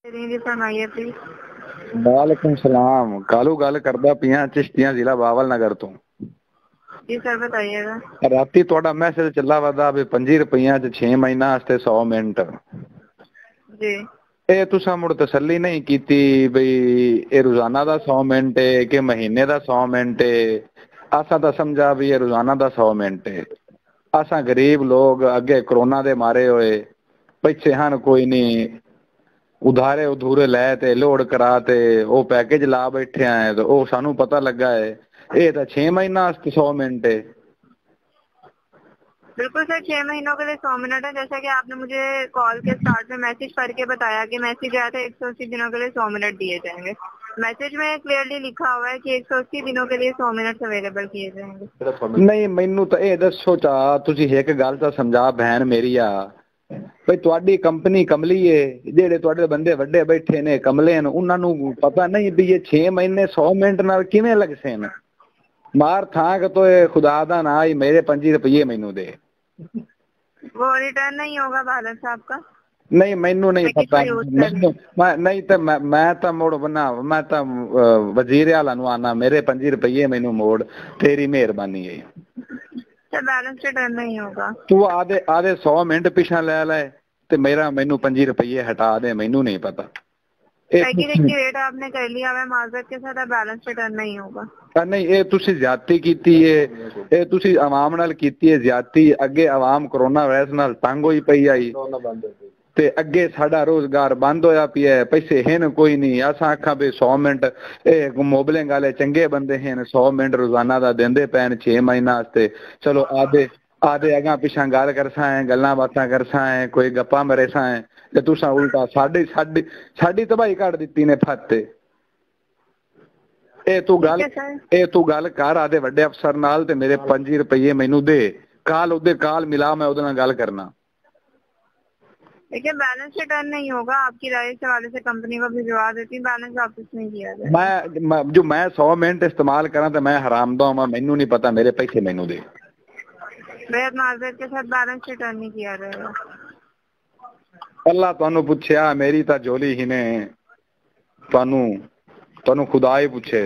फरमाइए प्लीज। वालेकुम सलाम। कालू गल करदा पिया चिश्तियां जिला बावल नगर तो। जी सर बताइएगा। राती थोड़ा मैसेज चला वदा भी 25 रुपया च 6 महीना वास्ते 100 मिनट। जी ਇਹ ਤੁਸੀਂ ਮੁੜ ਤਸੱਲੀ ਨਹੀਂ ਕੀਤੀ ਬਈ ਇਹ ਰੋਜ਼ਾਨਾ ਦਾ 100 ਮਿੰਟ ਹੈ ਕਿ ਮਹੀਨੇ ਦਾ 100 ਮਿੰਟ ਹੈ। ਅਸਾਂ ਤਾਂ ਸਮਝਾ ਵੀ ਇਹ ਰੋਜ਼ਾਨਾ ਦਾ 100 ਮਿੰਟ ਹੈ। ਅਸਾਂ ਗਰੀਬ ਲੋਕ ਅੱਗੇ ਕਰੋਨਾ ਦੇ ਮਾਰੇ ਹੋਏ ਪਿੱਛੇ ਹਨ ਕੋਈ ਨਹੀਂ ਉਧਾਰੇ ਉਧੂਰੇ ਲੈ ਤੇ ਲੋਡ ਕਰਾ ਤੇ ਉਹ ਪੈਕੇਜ ਲਾ ਬੈਠੇ ਆਏ ਤੇ ਉਹ ਸਾਨੂੰ ਪਤਾ ਲੱਗਾ ਹੈ ਇਹ ਤਾਂ 6 ਮਹੀਨਾ 100 ਮਿੰਟ है। बिल्कुल सर, 6 महीनों के लिए 100 मिनट है। जैसा कि आपने मुझे कॉल के स्टार्ट में मैसेज पढ़ के बताया कि मैसेज आया था 180 दिनों के लिए 100 मिनट दिए जाएंगे। मैसेज में क्लियरली लिखा हुआ है कि 180 दिनों के लिए 100 मिनट अवेलेबल किए जाएंगे। नहीं मैनू तो ये दसो चा तुसी एक गल तो समझा बहन मेरी आ भाई ਤੁਹਾਡੀ कंपनी कमली है ਜਿਹੜੇ ਤੁਹਾਡੇ ਬੰਦੇ ਵੱਡੇ ਬੈਠੇ ਨੇ ਕਮਲੇ ਨੇ ਉਹਨਾਂ ਨੂੰ ਪਤਾ ਨਹੀਂ ਵੀ ਇਹ 6 ਮਹੀਨੇ 100 ਮਿੰਟ ਨਾਲ ਕਿਵੇਂ ਲੱਗਸੇ ਨੇ ਮਾਰ ਥਾਂ ਕਿ ਤੋਏ खुदा दा ना ही मेरे 25 रुपये मैनू दे। वो रिटर्न नहीं होगा बैलेंस आपका? नहीं मैनू नहीं पता मैं नहीं तो मैं तो मुड़ बना मैं तो वजीर आला नु आना मेरे 25 रुपये मैनू मोड़ तेरी मेहरबानी है। सर बैलेंस रिटर्न नहीं होगा। तू आधे आधे 100 मिनट पिछा ले ले ते मेरा मैनू 25 रुपये हटा दे मैनू नहीं पता। रेट आपने कर लिया है माजरत के साथ बैलेंस रिटर्न नहीं होगा। नहीं ये तुसी ज्यादती कीती है ये तुसी आवाम नाल कीती है ज्यादती। अगे आवाम कोरोना वायरस नाल तंग होई पई आई ते अगे साडा रोजगार बंद होया पिया पैसे हैं कोई नहीं। असां आखा भी 100 मिनट मोबलिंग वाले चंगे बंदे हैं 100 मिनट रोजाना दा देंदे पैन 6 महीना वास्ते। चलो आधे आधे अगा पिछा गल करसा है गल्लां बातां करसा है कोई गप्पा मरेसा है ते तुसां उल्टा साडी साडी साडी तबाही कर दित्ती ने फत्ते। ए तू गल कर आदे वड्डे अफसर नाल ते मेरे 25 रुपये मैनू दे काल उदे काल मिला मैं उदे नाल गल करना। देखिए बैलेंस रिटर्न नहीं होगा। आपकी राय के हवाले से कंपनी को भिजवा देती हूँ, बैलेंस वापस नहीं किया जाएगा। मैं 100 मिनट इस्तेमाल करा तो मैं हरामदा हूं मैनू नहीं पता मेरे पैसे मैनू दे। बेहद माजरत के साथ बैलेंस रिटर्न नहीं किया जाएगा। अल्लाह तुहानू पूछया मेरी ता झोली ही ने तुहानू तुहानू खुदा ही पूछे।